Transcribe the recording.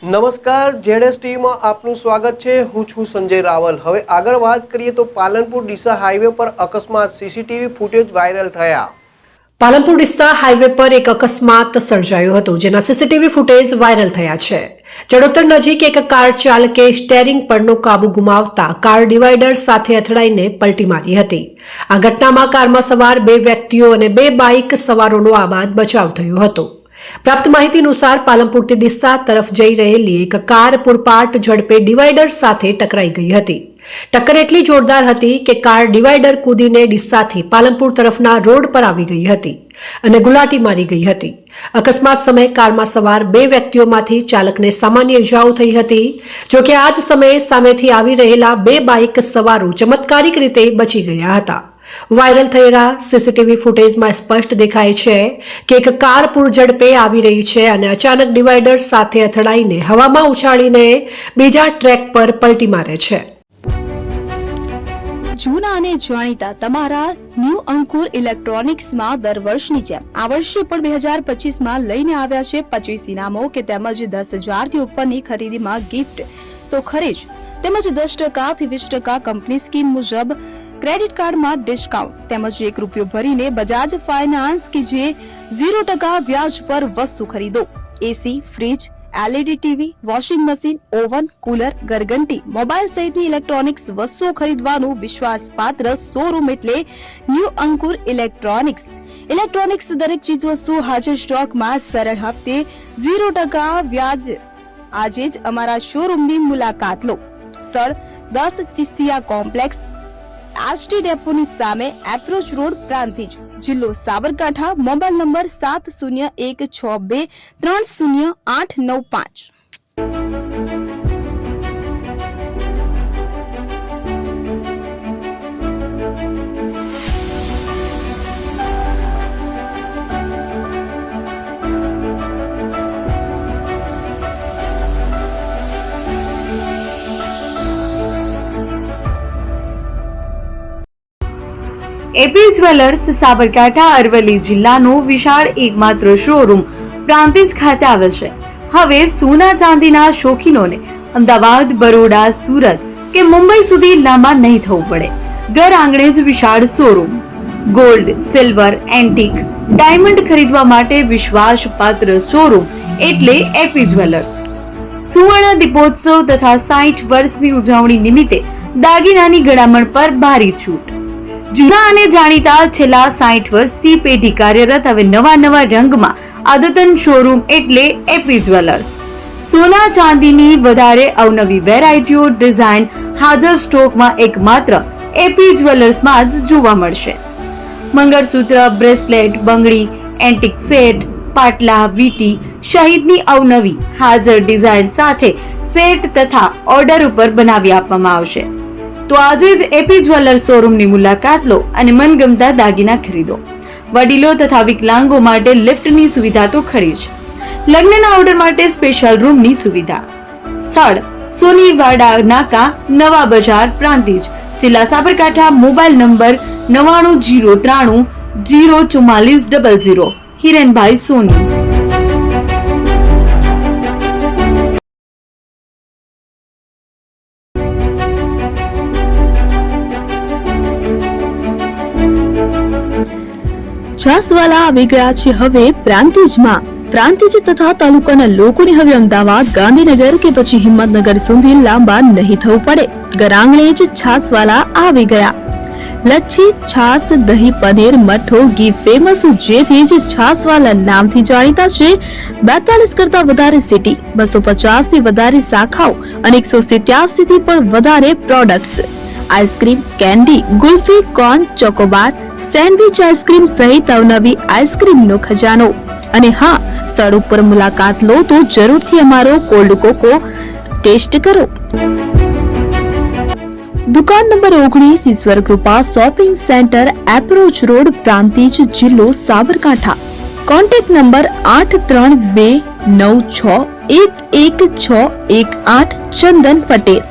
નમસ્કાર, જેડેસ ટીવીમાં આપનું સ્વાગત છે। હું છું સંજય રાવલ। હવે આગળ વાત કરીએ તો પાલનપુર ડીસા હાઈવે પર અકસ્માત, સીસીટીવી ફૂટેજ વાયરલ થયા। પાલનપુર ડીસા હાઈવે પર એક અકસ્માત સર્જાયો હતો, જેના સીસીટીવી ફૂટેજ વાયરલ થયા છે। ચડોતર નજીક એક કાર ચાલકે સ્ટેરિંગ પરનો કાબુ ગુમાવતા કાર ડિવાઈડર સાથે અથડાઈને પલટી મારી હતી। આ ઘટનામાં કારમાં સવાર 2 વ્યક્તિઓ અને 2 બાઇક સવારોનો આબાદ બચાવ થયો હતો। પ્રાપ્ત માહિતી અનુસાર પાલનપુરથી ડીસા તરફ જઈ રહેલી એક કાર પૂરપાટ ઝડપે ડિવાઈડર સાથે ટકરાઈ ગઈ હતી। ટક્કર એટલી જોરદાર હતી કે કાર ડિવાઈડર કૂદીને ડીસાથી પાલનપુર તરફના રોડ પર આવી ગઈ હતી અને ગુલાટી મારી ગઈ હતી। અકસ્માત સમયે કારમાં સવાર 2 વ્યક્તિઓમાંથી ચાલકને સામાન્ય ઇજાઓ થઈ હતી। જોકે આ જ સમયે સામેથી આવી રહેલા 2 બાઇક સવારો ચમત્કારિક રીતે બચી ગયા હતા। વાયરલ થયેલા સીસીટીવી ફૂટેજમાં સ્પષ્ટ દેખાય છે કે એક કાર પૂર ઝડપે આવી રહી છે અને અચાનક ડિવાઈડર સાથે અથડાઈને હવામાં ઉછાળીને બીજા ટ્રેક પર પલટી મારે છે। જૂના અને જાણીતા તમારા ન્યૂ અંકુર ઇલેક્ટ્રોનિક્સમાં દર વર્ષની જેમ આ વર્ષે પણ 2025માં લઈને આવ્યા છે 25 ઇનામો કે તેમજ 10,000 થી ઉપરની ખરીદીમાં ગિફ્ટ તો ખરીદ તેમજ 10% થી 20% કંપની સ્કીમ મુજબ ક્રેડિટ કાર્ડમાં ડિસ્કાઉન્ટ તેમજ ₹1 ભરીને બજાજ ફાઇનાન્સ કે જે 0% વ્યાજ પર વસ્તુ ખરીદો। AC, fridge, LED TV, washing machine, oven, cooler, ગરગંટી, મોબાઈલ સહિતની ઇલેક્ટ્રોનિક્સ વસ્તુઓ ખરીદવાનું વિશ્વાસપાત્ર શોરૂમ એટલે ન્યૂ અંકુર ઇલેક્ટ્રોનિક્સ। ઇલેક્ટ્રોનિક્સ દરેક ચીજ વસ્તુ હાજર સ્ટોકમાં સરળ હપ્તે 0% વ્યાજ। આજે જ અમારા શોરૂમની મુલાકાત લો। સ્થળ 10 ચિસ્તિયા કોમ્પ્લેક્સ, આષ્ટી ડેપોની સામે, એપ્રોચ રોડ, પ્રાંતિજ, જિલ્લો Sabarkantha. Mobile number 7016230895। AP jewellers Sabarkantha Aravalli જિલ્લાનો વિશાળ એકમાત્ર શોરૂમ પ્રાંતિજ ખાતે આવેલ છે। હવે સોના ચાંદીના શોખીનોને અમદાવાદ, બરોડા, સુરત કે મુંબઈ સુધી લાંબા નહીં થવું પડે। ઘર આંગણે જ વિશાળ showroom. Gold, silver, antique, diamond ખરીદવા માટે વિશ્વાસપાત્ર શોરૂમ એટલે એપી જ્વેલર્સ। સુવર્ણ દીપોત્સવ તથા 60 વર્ષની ઉજવણી નિમિત્તે દાગીનાની ગળામણ પર ભારી છૂટ। જૂના અને જાણીતા છેલ્લા 60 વર્ષથી પેઢી કાર્યરત હવે નવા રંગમાં અદ્યતન શોરૂમ એટલે એપી જ્વેલર્સ। સોના ચાંદીની વધારે અવનવી વેરાયટીઓ, ડિઝાઇન હાજર સ્ટોકમાં એકમાત્ર એપી જ્વેલર્સમાં જ જોવા મળશે। મંગળસૂત્ર, બ્રેસલેટ, બંગડી, એન્ટિક સેટ, પાટલા, વીટી સહિતની અવનવી હાજર ડિઝાઇન સાથે સેટ તથા ઓર્ડર ઉપર બનાવી આપવામાં આવશે। તો આજે જ એપી જ્વેલર્સ શોરૂમની મુલાકાત લો અને મનગમતા દાગીના ખરીદો। વડીલો તથા વિકલાંગો માટે લિફ્ટની સુવિધા તો ખરી જ, લગ્નના ઓર્ડર માટે સ્પેશિયલ રૂમની સુવિધા। સ્થળ સોનીવાડા નાકા, નવા બજાર, પ્રાંતિજ, જિલ્લા સાબરકાંઠા। Mobile number 9903004400। હિરેનભાઈ સોની। છાસવાલા આવી ગયા છે હવે પ્રાંતિજમાં। પ્રાંતિજ તથા તાલુકાના લોકોને હવે અમદાવાદ, ગાંધીનગર કે પછી હિંમતનગર સુધી લાંબા નહીં થવું પડે। ઘર આંગણે જ છાસવાલા આવી ગયા। લચ્છી, છાસ, દહીં, પનીર, મઠ્ઠો, ઘી ફેમસ, જેથી જ છાસવાલા નામથી જાણીતા છે। 42 કરતા વધારે સિટી, 250 થી વધારે શાખાઓ અને 187 થી પણ વધારે products. Ice cream, candy, kulfi, corn, Chocobar, sandwich ice cream સહિત અવનવી આઈસ્ક્રીમનો ખજાનો। અને હા, સ્થળ ઉપર મુલાકાત લો તો જરૂરથી અમારો કોલ્ડ કોકો ટેસ્ટ કરો। દુકાન નંબર 19, Ishwar Krupa shopping centre, approach road, Prantij, જિલ્લો સાબરકાંઠા। Contact number 8329611618। ચંદન પટેલ।